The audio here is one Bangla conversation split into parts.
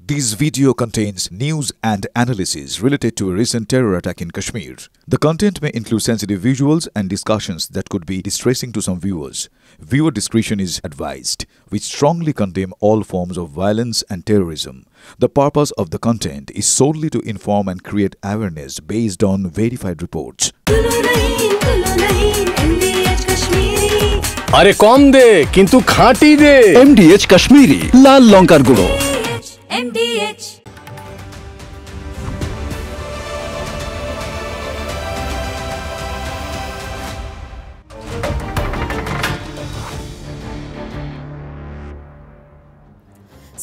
This video contains news and analysis related to a recent terror attack in Kashmir. The content may include sensitive visuals and discussions that could be distressing to some viewers. Viewer discretion is advised. We strongly condemn all forms of violence and terrorism. The purpose of the content is solely to inform and create awareness based on verified reports. আরে কম দে কিন্তু খাঁটি দে MDH কাশ্মীরি লাল লঙ্কার গুঁড়ো MDH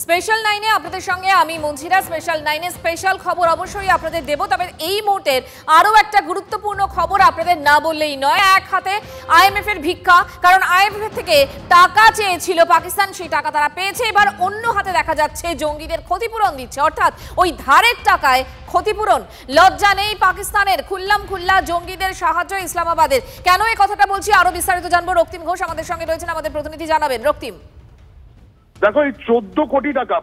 স্পেশাল 9 এ আপনাদের সঙ্গে আমি মঞ্জিরা। স্পেশাল 9 এ স্পেশাল খবর অবশ্যই আপনাদের দেব, তবে এই মুহূর্তের আরো একটা গুরুত্বপূর্ণ খবর আপনাদের না বললেই নয়। এক হাতে আইএমএফ এর ভিক্ষা, কারণ আইএমএফ থেকে টাকা চেয়েছিল পাকিস্তান, সেই টাকা তারা পেয়েছে। এবার অন্য হাতে দেখা যাচ্ছে জঙ্গিদের ক্ষতিপূরণ দিচ্ছে, অর্থাৎ ওই ধারের টাকায় ক্ষতিপূরণ। লজ্জা নেই পাকিস্তানের, খুল্লা জঙ্গিদের সাহায্য ইসলামাবাদের। কেন এই কথাটা বলছি আরো বিস্তারিত জানবো। রক্তিম ঘোষ আমাদের সঙ্গে রয়েছেন, আমাদের প্রতিনিধি জানাবেন। রক্তিম, দেখো, এই 14 কোটি টাকা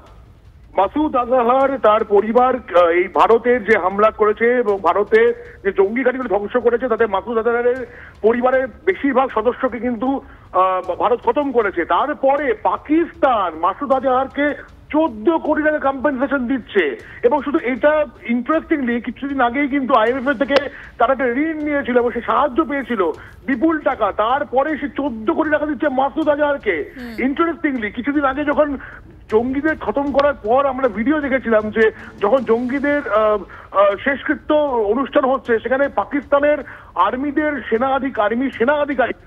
মাসুদ আজহার তার পরিবার এই ভারতের যে হামলা করেছে এবং ভারতে যে জঙ্গি ঘাঁটিগুলো ধ্বংস করেছে, তাতে মাসুদ আজহারের পরিবারের বেশিরভাগ সদস্যকে কিন্তু ভারত খতম করেছে। তারপরে পাকিস্তান মাসুদ আজহারকে 14 কোটি টাকা কম্পেনসেশন দিচ্ছে। এবং শুধু এটা ইন্টারেস্টিংলি কিছুদিন আগেই কিন্তু আইএমএফ এর থেকে তারা একটা ঋণ নিয়েছিল এবং সে সাহায্য পেয়েছিল বিপুল টাকা। তারপরে সে 14 কোটি টাকা দিচ্ছে মাসুদ আজহারকে। ইন্টারেস্টিংলি কিছুদিন আগে যখন জঙ্গিদের খতম করার পর আমরা ভিডিও দেখেছিলাম যে যখন জঙ্গিদের শেষকৃত্য অনুষ্ঠান হচ্ছে, সেখানে পাকিস্তানের আর্মির সেনা আধিকারিক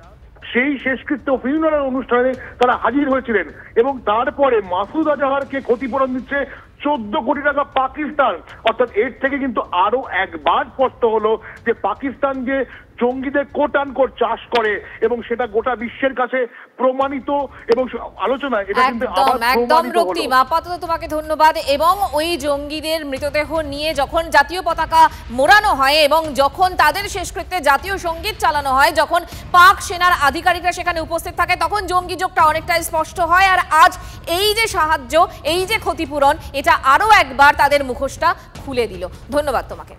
সেই শেষকৃত্য ফিউনারাল অনুষ্ঠানে তারা হাজির হয়েছিলেন। এবং তারপরে মাসুদ আজহারকে ক্ষতিপূরণ দিচ্ছে 14 কোটি টাকা পাকিস্তান। অর্থাৎ এর থেকে কিন্তু আরো একবার স্পষ্ট হলো যে পাকিস্তান যে জঙ্গিদের কোট আনকোট চাষ করে এবং সেটা গোটা বিশ্বের কাছে প্রমাণিত এবং আলোচনা এটা কিন্তু একদম রক্তিম, আপাতত তোমাকে ধন্যবাদ। এবং ওই জঙ্গিদের মৃতদেহ নিয়ে যখন জাতীয় পতাকা মোড়ানো হয় এবং যখন তাদের শেষকৃত্যে জাতীয় সঙ্গীত চালানো হয়, যখন পাক সেনার আধিকারিকরা সেখানে উপস্থিত থাকে, তখন জঙ্গি যোগটা অনেকটাই স্পষ্ট হয়। আর আজ এই যে সাহায্য, এই যে ক্ষতিপূরণ, এটা আরো একবার তাদের মুখোশটা খুলে দিল। ধন্যবাদ তোমাকে।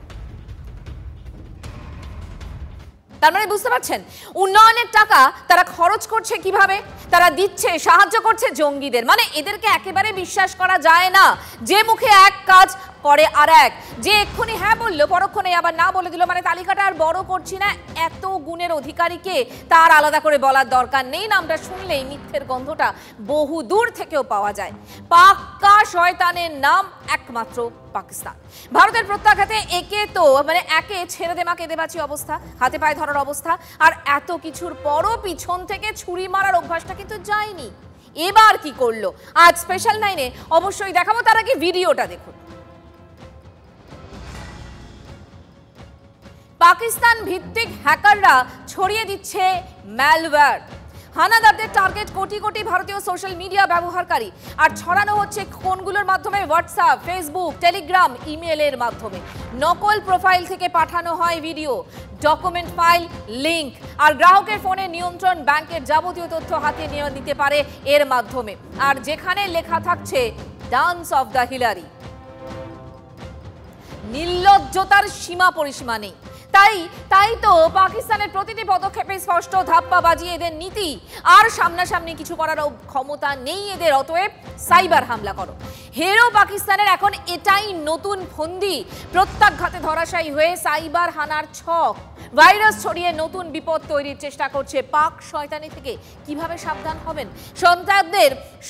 তার মানে বুঝতে পারছেন উন্নয়নের টাকা তারা খরচ করছে কিভাবে, তারা দিচ্ছে, সাহায্য করছে জঙ্গিদের। মানে এদেরকে একেবারে বিশ্বাস করা যায় না, যে মুখে এক কাজ করে আর এক, যে এক্ষুনি হ্যাঁ বললো পরক্ষণে আবার না বলে দিল। মানে তালিকাটা আর বড় করছি না, এত গুণের অধিকারীকে তার আলাদা করে বলার দরকার নেই। নামটা শুনলেই মিথ্যের গন্ধটা বহু দূর থেকেও পাওয়া যায়। পাক্কা শয়তানের নাম একমাত্র পাকিস্তান। ভারতের প্রত্যাঘাতে একে ছেড়ে দেমাকে দেবাচি অবস্থা, হাতে পায়ে ধরার অবস্থা। আর এত কিছুর পরও পিছন থেকে ছুরি মারার অভ্যাসটা কিন্তু যায়নি। এবার কি করলো আজ স্পেশাল 9 এ অবশ্যই দেখাবো। তার আগে ভিডিওটা দেখুন। পাকিস্তান ভিত্তিক হ্যাকাররা ছড়িয়ে দিচ্ছে ম্যালওয়্যার। হানাদারদের টার্গেট কোটি কোটি ভারতীয় সোশ্যাল মিডিয়া ব্যবহারকারী। আর ছড়ানো হচ্ছে কোনগুলোর মাধ্যমে? হোয়াটসঅ্যাপ, ফেসবুক, টেলিগ্রাম, ইমেলের মাধ্যমে। নকল প্রোফাইল থেকে পাঠানো হয় ভিডিও, ডকুমেন্ট ফাইল, লিংক। আর গ্রাহকের ফোনে নিয়ন্ত্রণ, ব্যাংকের যাবতীয় তথ্য হাতিয়ে নিয়ে নিতে পারে এর মাধ্যমে। আর যেখানে লেখা থাকছে ডান্স অফ দ্য হিলারি, নির্লজ্জতার সীমা পরিসীমা নেই। তাই তো পাকিস্তানের প্রতিটি পদক্ষেপে স্পষ্ট ধাপ্পাবাজি এদের নীতি। আর সামনাসামনি কিছু করার ক্ষমতা নেই এদের, অতএব সাইবার হামলা করো। হেরো পাকিস্তানের এখন এটাই নতুন ফন্দি। প্রত্যাঘাতে ধরাশায়ী হয়ে সাইবার হানার ছক, ভাইরাস ছড়িয়ে নতুন বিপদ তৈরির চেষ্টা করছে। পাক শয়তানি থেকে কিভাবে সাবধান হবেন?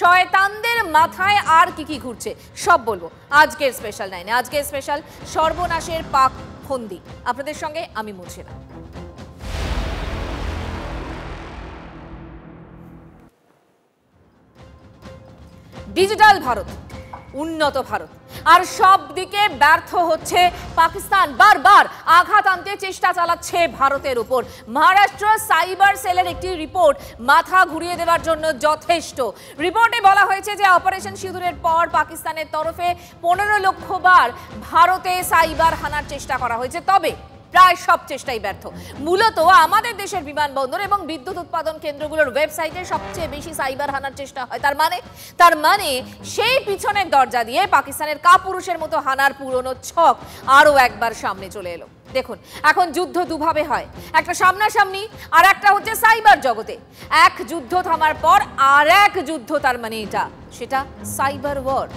শয়তানদের মাথায় আর কি ঘুরছে সব বলবো আজকের স্পেশাল 9 এ। আজকের স্পেশাল সর্বনাশের পাক ফন্দি। আপনাদের সঙ্গে আমি মুছিনা। ডিজিটাল ভারত, উন্নত ভারত, আর সব দিকে ব্যর্থ হচ্ছে পাকিস্তান। বারবার আঘাত আনতে চেষ্টা চালাচ্ছে ভারতের উপর। মহারাষ্ট্র সাইবার সেলের একটি রিপোর্ট মাথা ঘুরিয়ে দেওয়ার জন্য যথেষ্ট। রিপোর্টে বলা হয়েছে যে অপারেশন সিঁদুরের পর পাকিস্তানের তরফে 15 লক্ষ বার ভারতে সাইবার হানার চেষ্টা করা হয়েছে। তবে প্রায় সব চেষ্টাই ব্যর্থ। মূলত আমাদের দেশের বিমানবন্দর এবং বিদ্যুৎ উৎপাদন কেন্দ্রগুলোর ওয়েবসাইটে সবচেয়ে বেশি সাইবার হানার চেষ্টা হয়। তার মানে সেই পিছনের দরজা দিয়ে পাকিস্তানের কাপুরুষের মতো হানার পুরনো ছক আরো একবার সামনে চলে এলো। দেখুন, এখন যুদ্ধ দুভাবে হয়, একটা সামনাসামনি আর একটা হচ্ছে সাইবার জগতে। এক যুদ্ধ থামার পর আর এক যুদ্ধ, তার মানে সেটা সাইবার ওয়ার।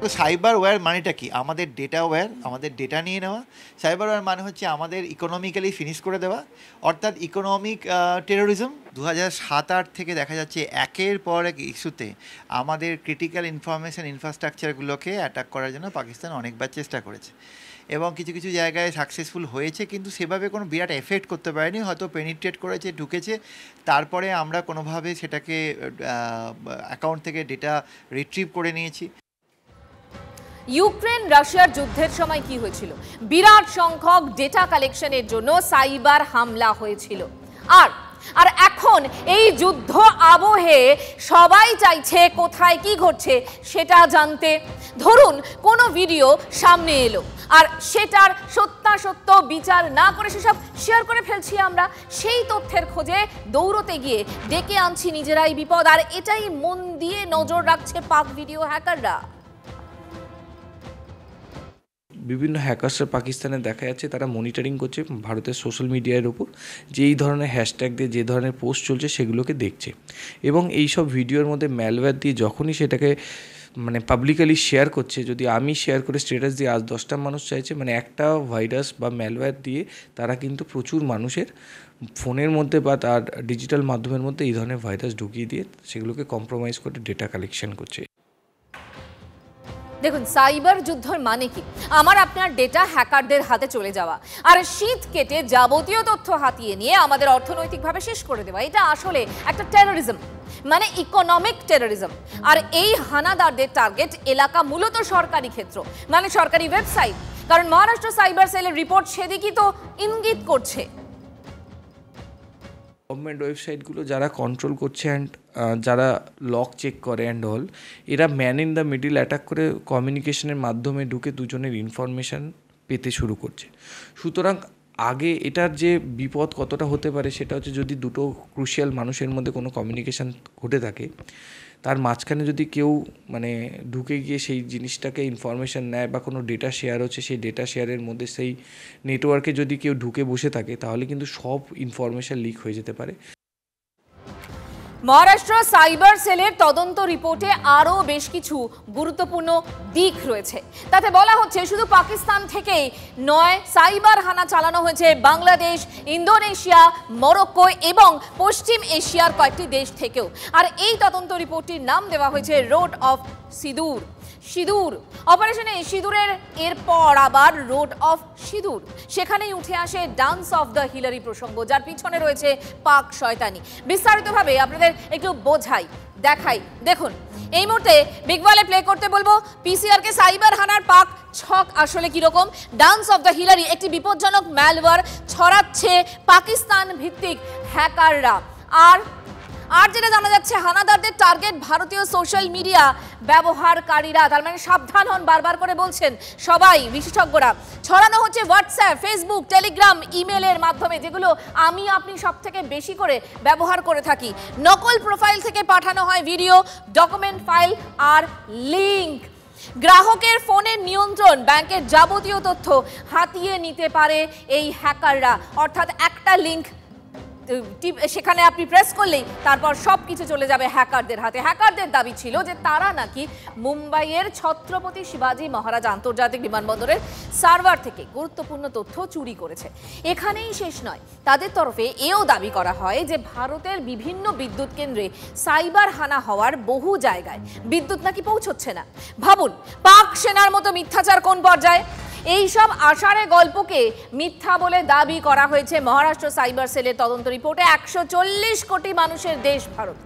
তো সাইবার ওয়্যার মানেটা কি? আমাদের ডেটা ওয়্যার, আমাদের ডেটা নিয়ে নেওয়া। সাইবার ওয়্যার মানে হচ্ছে আমাদের ইকোনমিক্যালি ফিনিশ করে দেওয়া, অর্থাৎ ইকোনমিক টেরোরিজম। 2007-08 থেকে দেখা যাচ্ছে একের পর এক ইস্যুতে আমাদের ক্রিটিক্যাল ইনফরমেশন ইনফ্রাস্ট্রাকচারগুলোকে অ্যাটাক করার জন্য পাকিস্তান অনেকবার চেষ্টা করেছে এবং কিছু কিছু জায়গায় সাকসেসফুল হয়েছে, কিন্তু সেভাবে কোনো বিরাট এফেক্ট করতে পারেনি। হয়তো পেনিট্রেট করেছে, ঢুকেছে, তারপরে আমরা কোনোভাবে সেটাকে অ্যাকাউন্ট থেকে ডেটা রিট্রিভ করে নিয়েছি। ইউক্রেন রাশিয়ার যুদ্ধের সময় কি হয়েছিল? বিরাট সংখ্যক ডেটা কালেকশনের জন্য সাইবার হামলা হয়েছিল। আর এখন এই যুদ্ধ আবহে সবাই চাইছে কোথায় কি ঘটছে সেটা জানতে। ধরুন কোনো ভিডিও সামনে এলো আর সেটার সত্যাসত্য বিচার না করে সেসব শেয়ার করে ফেলছি আমরা। সেই তথ্যের খোঁজে দৌড়তে গিয়ে ডেকে আনছি নিজেরাই বিপদ। আর এটাই মন দিয়ে নজর রাখছে পাক ভিডিও হ্যাকাররা। বিভিন্ন হ্যাকার্সরা পাকিস্তানে দেখা যাচ্ছে তারা মনিটরিং করছে ভারতের সোশ্যাল মিডিয়ার উপর, যে এই ধরনের হ্যাশট্যাগ দিয়ে যে ধরনের পোস্ট চলছে সেগুলোকে দেখছে এবং এই সব ভিডিওর মধ্যে ম্যালওয়্যার দিয়ে যখনই সেটাকে মানে পাবলিকালি শেয়ার করছে, যদি আমি শেয়ার করে স্ট্যাটাস দিয়ে আজ 10টা মানুষ চাইছে, মানে একটা ভাইরাস বা ম্যালওয়্যার দিয়ে তারা কিন্তু প্রচুর মানুষের ফোনের মধ্যে বা তার ডিজিটাল মাধ্যমের মধ্যে এই ধরনের ভাইরাস ঢুকিয়ে দিয়ে সেগুলোকে কম্প্রোমাইজ করে ডেটা কালেকশন করছে। দেখুন, সাইবার যুদ্ধের মানে কি? আমার আপনার ডেটা হ্যাকারদের হাতে চলে যাওয়া আর শীত কেটে যাবতীয় তথ্য হাতিয়ে নিয়ে আমাদের অর্থনৈতিকভাবে শেষ করে দেওয়া। এটা আসলে একটা টেরোরিজম, মানে ইকোনমিক টেরোরিজম। আর এই হানাদারদের টার্গেট এলাকা মূলত সরকারি ক্ষেত্র, মানে সরকারি ওয়েবসাইট। কারণ মহারাষ্ট্র সাইবার সেলের রিপোর্ট সেদিকই তো ইঙ্গিত করছে। গভর্নমেন্ট ওয়েবসাইটগুলো যারা কন্ট্রোল করছে অ্যান্ড যারা লক চেক করে অ্যান্ড অল, এরা man in the middle attack করে কমিউনিকেশনের মাধ্যমে ঢুকে দুজনের ইনফরমেশান পেতে শুরু করছে। সুতরাং আগে এটার যে বিপদ কতটা হতে পারে সেটা হচ্ছে, যদি দুটো ক্রুশিয়াল মানুষের মধ্যে কোনো কমিউনিকেশান ঘটে থাকে, তার মাঝখানে যদি কেউ মানে ঢুকে গিয়ে সেই জিনিসটাকে ইনফরমেশান নেয় বা কোনো ডেটা শেয়ার হচ্ছে, সেই ডেটা শেয়ারের মধ্যে সেই নেটওয়ার্কে যদি কেউ ঢুকে বসে থাকে, তাহলে কিন্তু সব ইনফরমেশান লিক হয়ে যেতে পারে। মহারাষ্ট্র সাইবার সেলের তদন্ত রিপোর্টে আরও বেশ কিছু গুরুত্বপূর্ণ দিক রয়েছে। তাতে বলা হচ্ছে শুধু পাকিস্তান থেকেই নয়, সাইবার হানা চালানো হয়েছে বাংলাদেশ, ইন্দোনেশিয়া, মরক্কো এবং পশ্চিম এশিয়ার কয়েকটি দেশ থেকেও। আর এই তদন্ত রিপোর্টটির নাম দেওয়া হয়েছে রোড অফ সিঁদুর। অপারেশনে সিঁদুরের এরপর আবার রোড অফ সিঁদুর, সেখানেই উঠে আসে ডান্স অফ দ্য হিলারি প্রসঙ্গ, যার পিছনে রয়েছে পাক শয়তানি। বিস্তারিতভাবে আপনাদের একটু বোঝাই, দেখাই। দেখুন, এই মুহূর্তে বিগওয়ালে প্লে করতে বলবো পিসিআর কে সাইবার হানার পাক ছক আসলে কিরকম। ডান্স অফ দ্য হিলারি একটি বিপজ্জনক ম্যালওয়্যার ছড়াচ্ছে পাকিস্তান ভিত্তিক হ্যাকাররা। আর যেটা জানা যাচ্ছে, হানাদারদের টার্গেট ভারতীয় সোশ্যাল মিডিয়া ব্যবহারকারীরা। তার মানে সাবধান হন, বারবার করে বলছেন সবাই বিশেষজ্ঞরা। ছড়ানো হচ্ছে হোয়াটসঅ্যাপ, ফেসবুক, টেলিগ্রাম, ইমেলের মাধ্যমে, যেগুলো আমি আপনি সব থেকে বেশি করে ব্যবহার করে থাকি। নকল প্রোফাইল থেকে পাঠানো হয় ভিডিও, ডকুমেন্ট ফাইল আর লিঙ্ক। গ্রাহকের ফোনের নিয়ন্ত্রণ, ব্যাংকের যাবতীয় তথ্য হাতিয়ে নিতে পারে এই হ্যাকাররা। অর্থাৎ একটা লিঙ্ক সেখানে আপনি প্রেস করলেই তারপর সবকিছু চলে যাবে হ্যাকারদের হাতে। হ্যাকারদের দাবি ছিল যে তারা নাকি মুম্বাইয়ের ছত্রপতি শিবাজি মহারাজ আন্তর্জাতিক বিমানবন্দরের সার্ভার থেকে গুরুত্বপূর্ণ তথ্য চুরি করেছে। এখানেই শেষ নয়, তাদের তরফে এও দাবি করা হয় যে ভারতের বিভিন্ন বিদ্যুৎ কেন্দ্রে সাইবার হানা হওয়ার বহু জায়গায় বিদ্যুৎ নাকি পৌঁছচ্ছে না। ভাবুন, পাক সেনার মতো মিথ্যাচার কোন পর্যায়ে। এই সব আষাঢ়ে গল্পকে মিথ্যা বলে দাবি করা হয়েছে মহারাষ্ট্র সাইবার সেলের তদন্ত রিপোর্টে। 140 কোটি মানুষের দেশ ভারত,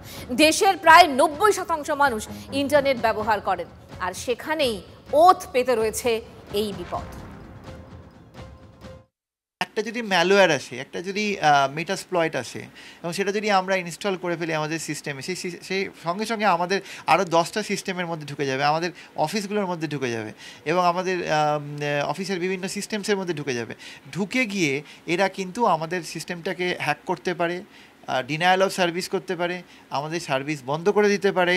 দেশের প্রায় 90% মানুষ ইন্টারনেট ব্যবহার করেন, আর সেখানেই ওত পেতে রয়েছে এই বিপদ। একটা যদি ম্যালওয়্যার আসে, একটা যদি মেটাসপ্লয়েট আসে এবং সেটা যদি আমরা ইনস্টল করে ফেলি আমাদের সিস্টেমে, সেই সঙ্গে সঙ্গে আমাদের আরও 10টা সিস্টেমের মধ্যে ঢুকে যাবে, আমাদের অফিসগুলোর মধ্যে ঢুকে যাবে এবং আমাদের অফিসের বিভিন্ন সিস্টেমসের মধ্যে ঢুকে গিয়ে এরা কিন্তু আমাদের সিস্টেমটাকে হ্যাক করতে পারে, ডিনায়াল অফ সার্ভিস করতে পারে, আমাদের সার্ভিস বন্ধ করে দিতে পারে,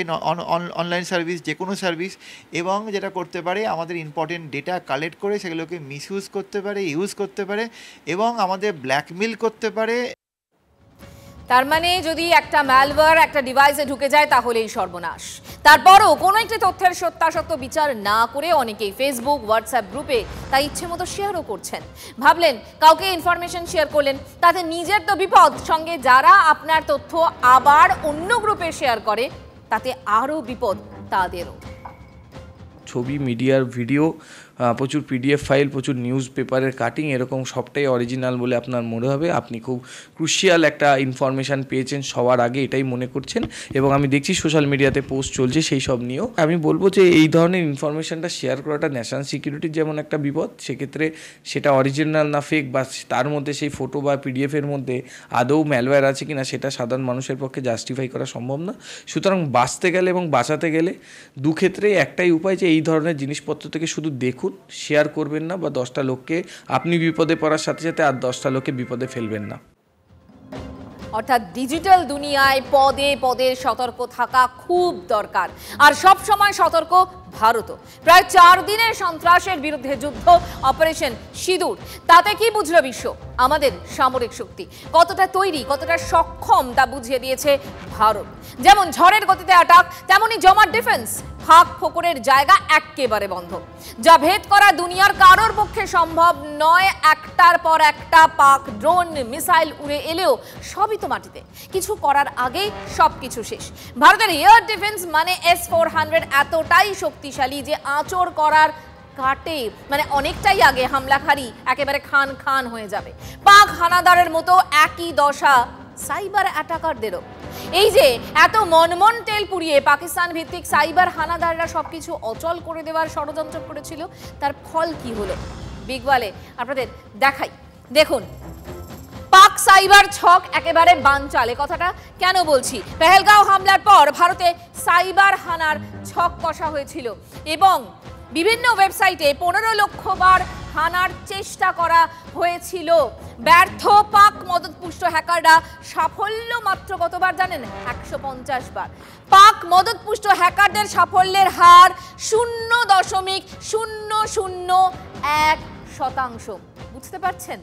অনলাইন সার্ভিস, যে কোনো সার্ভিস, এবং যেটা করতে পারে আমাদের ইম্পর্টেন্ট ডেটা কালেক্ট করে সেগুলোকে মিসইউজ করতে পারে, ইউজ করতে পারে এবং আমাদের ব্ল্যাকমেল করতে পারে। তার মানে যদি একটা ম্যালওয়্যার একটা ডিভাইসে ঢুকে যায় তাহলেই সর্বনাশ। তারপরও কোনো একটি তথ্যের সত্যাসত্য বিচার না করে অনেকেই ফেসবুক, হোয়াটসঅ্যাপ গ্রুপে তা ইচ্ছে মতো শেয়ারও করছেন। ভাবলেন কাউকে ইনফরমেশন শেয়ার করলেন, তাতে নিজের তো বিপদ, সঙ্গে যারা আপনার তথ্য আবার অন্য গ্রুপে শেয়ার করে তাতে আরও বিপদ তাদেরও। ছবি, মিডিয়ার ভিডিও, প্রচুর পিডিএফ ফাইল, প্রচুর নিউজ পেপারের কাটিং, এরকম সবটাই অরিজিনাল বলে আপনার মনে হবে। আপনি খুব ক্রুশিয়াল একটা ইনফরমেশান পেয়েছেন সবার আগে, এটাই মনে করছেন, এবং আমি দেখছি সোশ্যাল মিডিয়াতে পোস্ট চলছে সেই সব নিয়েও। আমি বলবো যে এই ধরনের ইনফরমেশানটা শেয়ার করাটা ন্যাশনাল সিকিউরিটির যেমন একটা বিপদ, সেক্ষেত্রে সেটা অরিজিনাল না ফেক, বা তার মধ্যে সেই ফটো বা পিডিএফের মধ্যে আদৌ ম্যালওয়্যার আছে কিনা সেটা সাধারণ মানুষের পক্ষে জাস্টিফাই করা সম্ভব না। সুতরাং বাঁচতে গেলে এবং বাঁচাতে গেলে দুক্ষেত্রেই একটাই উপায় যে এই ধরনের জিনিসপত্র থেকে শুধু দেখুন, শেয়ার করবেন না, বা 10টা লোককে আপনি বিপদে পড়ার সাথে সাথে আর 10টা লোককে বিপদে ফেলবেন না। অর্থাৎ ডিজিটাল দুনিয়ায় পদে পদে সতর্ক থাকা খুব দরকার, আর সব সময় সতর্ক ভারতও। প্রায় 4 দিনের সন্ত্রাসের বিরুদ্ধে যুদ্ধ, অপারেশন সিঁদুর, তাতে কি বুঝলো বিশ্ব? আমাদের সামরিক শক্তি কতটা তৈরি, কতটা সক্ষম তা বুঝিয়ে দিয়েছে ভারত। যেমন ঝড়ের গতিতে অ্যাটাক, তেমনি জমাট ডিফেন্স, ফাঁক ফোকরের জায়গা একেবারে বন্ধ। যা ভেদ করা দুনিয়ার কারোর পক্ষে সম্ভব নয়। একটার পর একটা পাক ড্রোন, মিসাইল উড়ে এলেও সবই তো মাটিতে, কিছু করার আগেই সবকিছু শেষ। ভারতের এয়ার ডিফেন্স মানে S-400 এতটাই শক্তিশালী যে আঁচড় করার কাটে মানে অনেকটাই আগে হামলাকারী একেবারে খান খান হয়ে যাবে। পাক হানাদারের মতো একই দশা সাইবার অ্যাটাকারদেরও। এই যে এত মনমন তেল পুড়িয়ে পাকিস্তান ভিত্তিক সাইবার হানাদাররা সবকিছু অচল করে দেওয়ার ষড়যন্ত্র করেছিল, তার ফল কি হলো বিগ ওয়ালে আপনাদের দেখাই। দেখুন, পাক সাইবার ছক একেবারে বানচাল। কথাটা কেন বলছি? পেহেলগাঁও হামলার পর ভারতে সাইবার হানার ছক কষা হয়েছিল এবং বিভিন্ন ওয়েবসাইটে 15 লক্ষ বার হানার চেষ্টা করা হয়েছিল। ব্যর্থ পাক মদতপুষ্ট হ্যাকাররা সাফল্য মাত্র কতবার জানেন? 150 বার। পাক মদতপুষ্ট হ্যাকারদের সাফল্যের হার 0.001%। বুঝতে পারছেন?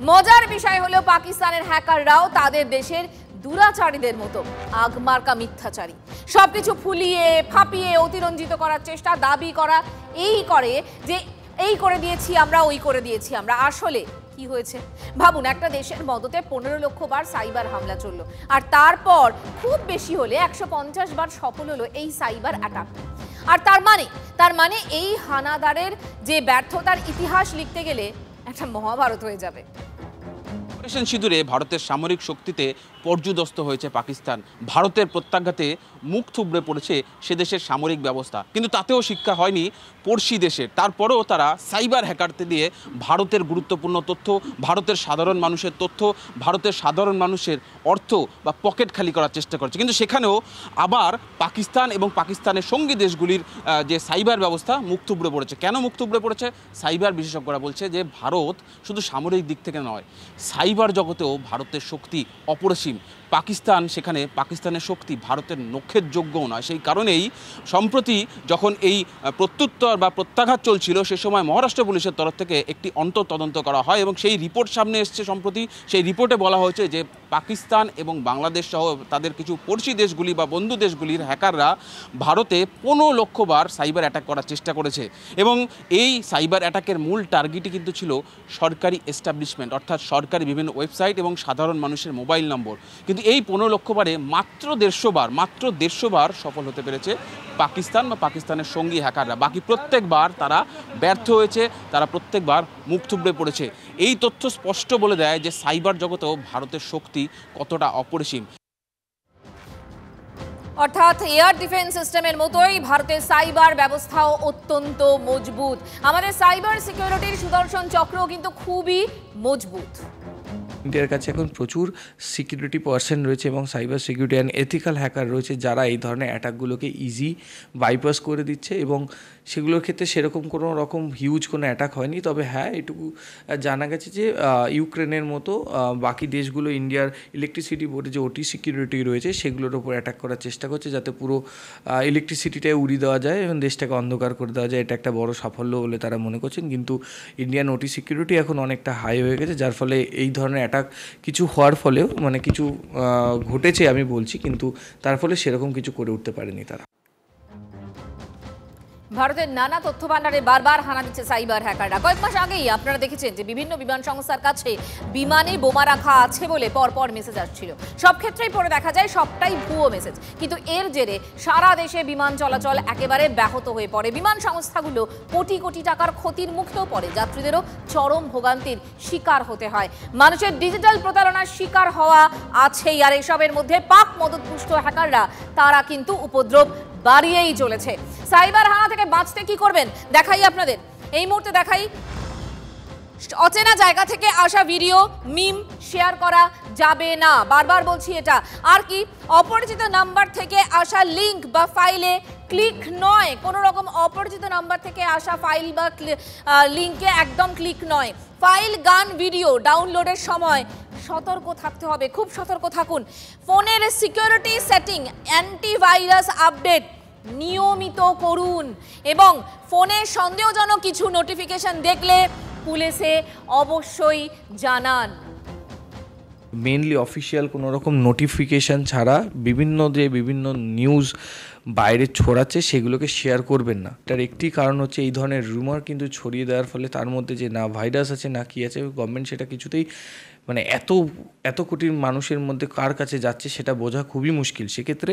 মজার বিষয় হলো পাকিস্তানের হ্যাকাররাও তাদের দেশের দুরাচারীদের মতো আগমার্কা মিথ্যাচারী। সবকিছু ফুলিয়ে ফাঁপিয়ে অতিরঞ্জিত করার চেষ্টা, দাবি করা এই করে যে এই করে দিয়েছি আমরা, ওই করে দিয়েছি আমরা। আসলে কি হয়েছে ভাবুন, একটা দেশের মদতে 15 লক্ষ বার সাইবার হামলা চললো, আর তারপর খুব বেশি হলে 150 বার সফল হলো এই সাইবার অ্যাটাক। আর তার মানে এই হানাদারের যে ব্যর্থতার ইতিহাস লিখতে গেলে একটা মহাভারত হয়ে যাবে। অপারেশন সিঁদুরে ভারতের সামরিক শক্তিতে পর্যুদস্ত হয়েছে পাকিস্তান। ভারতের প্রত্যাঘাতে মুখ থুবড়ে পড়েছে সে দেশের সামরিক ব্যবস্থা, কিন্তু তাতেও শিক্ষা হয়নি পড়শি দেশের। তারপরেও তারা সাইবার হ্যাকারতে দিয়ে ভারতের গুরুত্বপূর্ণ তথ্য, ভারতের সাধারণ মানুষের তথ্য, ভারতের সাধারণ মানুষের অর্থ বা পকেট খালি করার চেষ্টা করছে। কিন্তু সেখানেও আবার পাকিস্তান এবং পাকিস্তানের সঙ্গী দেশগুলির যে সাইবার ব্যবস্থা মুখ থুবড়ে পড়েছে। কেন মুখ থুবড়ে পড়েছে? সাইবার বিশেষজ্ঞরা বলছে যে ভারত শুধু সামরিক দিক থেকে নয়, সাইবার জগতেও ভারতের শক্তি অপরিসীম। পাকিস্তান, সেখানে পাকিস্তানের শক্তি ভারতের নখের যোগ্যও নয়। সেই কারণেই সম্প্রতি যখন এই প্রত্যুত্তর বা প্রত্যাঘাত চলছিল, সে সময় মহারাষ্ট্র পুলিশের তরফ থেকে একটি অন্তর্তদন্ত করা হয় এবং সেই রিপোর্ট সামনে এসছে সম্প্রতি। সেই রিপোর্টে বলা হয়েছে যে পাকিস্তান এবং বাংলাদেশ সহ তাদের কিছু পড়শি দেশগুলি বা বন্ধু দেশগুলির হ্যাকাররা ভারতে 15 লক্ষ বার সাইবার অ্যাটাক করার চেষ্টা করেছে এবং এই সাইবার অ্যাটাকের মূল টার্গেটই কিন্তু ছিল সরকারি এস্টাবলিশমেন্ট, অর্থাৎ সরকারি বিভিন্ন ওয়েবসাইট এবং সাধারণ মানুষের মোবাইল নম্বর। কিন্তু এই 15 লক্ষ বারে মাত্র 150 বার সফল হতে পেরেছে পাকিস্তান বা পাকিস্তানের সঙ্গী হ্যাকাররা। বাকি প্রত্যেকবার তারা ব্যর্থ হয়েছে, তারা প্রত্যেকবার মুখ থুবড়ে পড়েছে। এই তথ্য স্পষ্ট বলে দেয় যে সাইবার জগতেও ভারতের শক্তি কতটা অপরিসীম। অর্থাৎ এয়ার ডিফেন্স সিস্টেমের মতোই ভারতের সাইবার ব্যবস্থাও অত্যন্ত মজবুত। আমাদের সাইবার সিকিউরিটির সুদর্শন চক্রও কিন্তু খুবই মজবুত। ইন্ডিয়ার কাছে এখন প্রচুর সিকিউরিটি পার্সন রয়েছে এবং cyber security and ethical hacker রয়েছে, যারা এই ধরনের অ্যাটাকগুলোকে ইজি বাইপাস করে দিচ্ছে এবং সেগুলোর ক্ষেত্রে সেরকম কোনো রকম হিউজ কোনো অ্যাটাক হয়নি। তবে হ্যাঁ, এটুকু জানা গেছে যে ইউক্রেনের মতো বাকি দেশগুলো ইন্ডিয়ার ইলেকট্রিসিটি বোর্ডে যে ওটি সিকিউরিটি রয়েছে সেগুলোর ওপর অ্যাটাক করার চেষ্টা করছে, যাতে পুরো ইলেকট্রিসিটিটাই উড়িয়ে দেওয়া যায় এবং দেশটাকে অন্ধকার করে দেওয়া যায়। এটা একটা বড় সাফল্য বলে তারা মনে করছেন। কিন্তু ইন্ডিয়ান ওটি সিকিউরিটি এখন অনেকটা হাই হয়ে গেছে, যার ফলে এই ধরনের অ্যাটাক কিছু হওয়ার ফলেও মানে কিছু ঘটেছে আমি বলছি, কিন্তু তার ফলে সেরকম কিছু করে উঠতে পারেনি তারা। ভারতের নানা তথ্য ভান্ডারে বারবার হানা দিচ্ছে সাইবার হ্যাকাররা। কয়েক মাস আগেই আপনারা দেখেছেন যে বিভিন্ন বিমান সংস্থার কাছে বিমানে বোমা রাখা আছে বলে পরপর মেসেজ আসছিল। সব ক্ষেত্রেই পরে দেখা যায় সবটাই ভুয়ো মেসেজ, কিন্তু এর জেরে সারা দেশে বিমান চলাচল একেবারে ব্যাহত হয়ে পড়ে। বিমান সংস্থাগুলো কোটি কোটি টাকার ক্ষতির মুখেও পড়ে, যাত্রীদেরও চরম ভোগান্তির শিকার হতে হয়। মানুষের ডিজিটাল প্রতারণার শিকার হওয়া আছেই, আর এসবের মধ্যে পাক মদতপুষ্ট হ্যাকাররা তারা কিন্তু উপদ্রব বাড়িয়েই চলেছে। সাইবার হানা থেকে বাঁচতে কি করবেন দেখাই আপনাদের, এই মুহূর্তে দেখাই। অচেনা জায়গা থেকে আসা ভিডিও, মিম শেয়ার করা যাবে না, বারবার বলছি এটা। আর কি, অপরিচিত নাম্বার থেকে আসা লিংক বা ফাইলে ক্লিক নয়, কোনো রকম অপরিচিত নাম্বার থেকে আসা ফাইল বা লিংকে একদম ক্লিক নয়। ফাইল, গান, ভিডিও ডাউনলোডের সময় সতর্ক থাকতে হবে, খুব সতর্ক থাকুন। ফোনের সিকিউরিটি সেটিং, অ্যান্টিভাইরাস আপডেট নিয়মিত করুন এবং ফোনে সন্দেহজনক কিছু নোটিফিকেশন দেখলে পুলিশে অবশ্যই জানান। মেনলি অফিসিয়াল কোনো রকম নোটিফিকেশান ছাড়া বিভিন্ন নিউজ বাইরে ছড়াচ্ছে সেগুলোকে শেয়ার করবেন না। এটার একটি কারণ হচ্ছে এই ধরনের রুমার কিন্তু ছড়িয়ে দেওয়ার ফলে তার মধ্যে যে না ভাইরাস আছে না কি আছে, গভর্নমেন্ট সেটা কিছুতেই মানে এত কোটি মানুষের মধ্যে কার কাছে যাচ্ছে সেটা বোঝা খুবই মুশকিল। সেক্ষেত্রে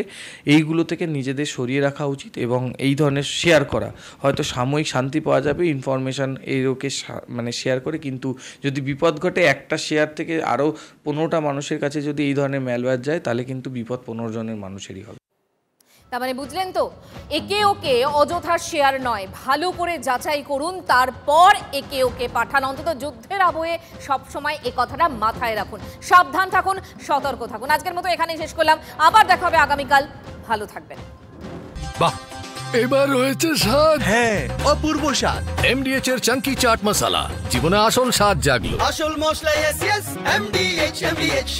এইগুলো থেকে নিজেদের সরিয়ে রাখা উচিত এবং এই ধরনের শেয়ার করা হয়তো সাময়িক শান্তি পাওয়া যাবে ইনফরমেশান এরকে মানে শেয়ার করে, কিন্তু যদি বিপদ ঘটে একটা শেয়ার থেকে আরও 15টা মানুষের কাছে যদি এই ধরনের ম্যালওয়্যার যায় তাহলে কিন্তু বিপদ 15 জনের মানুষেরই হবে। তার মানে বুঝলেন তো, একে ওকে অযথা শেয়ার নয়, ভালো করে যাচাই করুন, তারপর একে ওকে পাঠান। অন্তত যুদ্ধের আবহে সবসময় এ কথাটা মাথায় রাখুন। সাবধান থাকুন, সতর্ক থাকুন। আজকের মতো এখানেই শেষ করলাম, আবার দেখা হবে আগামীকাল। ভালো থাকবেন। বাহ, এবার রয়েছে স্বাদ। হ্যাঁ, অপূর্ব স্বাদ। এমডিএচ এর চাঙ্কি চাট মশলা, জীবনে আসল স্বাদ জাগলো। আসল মশলা, এমডিএচ।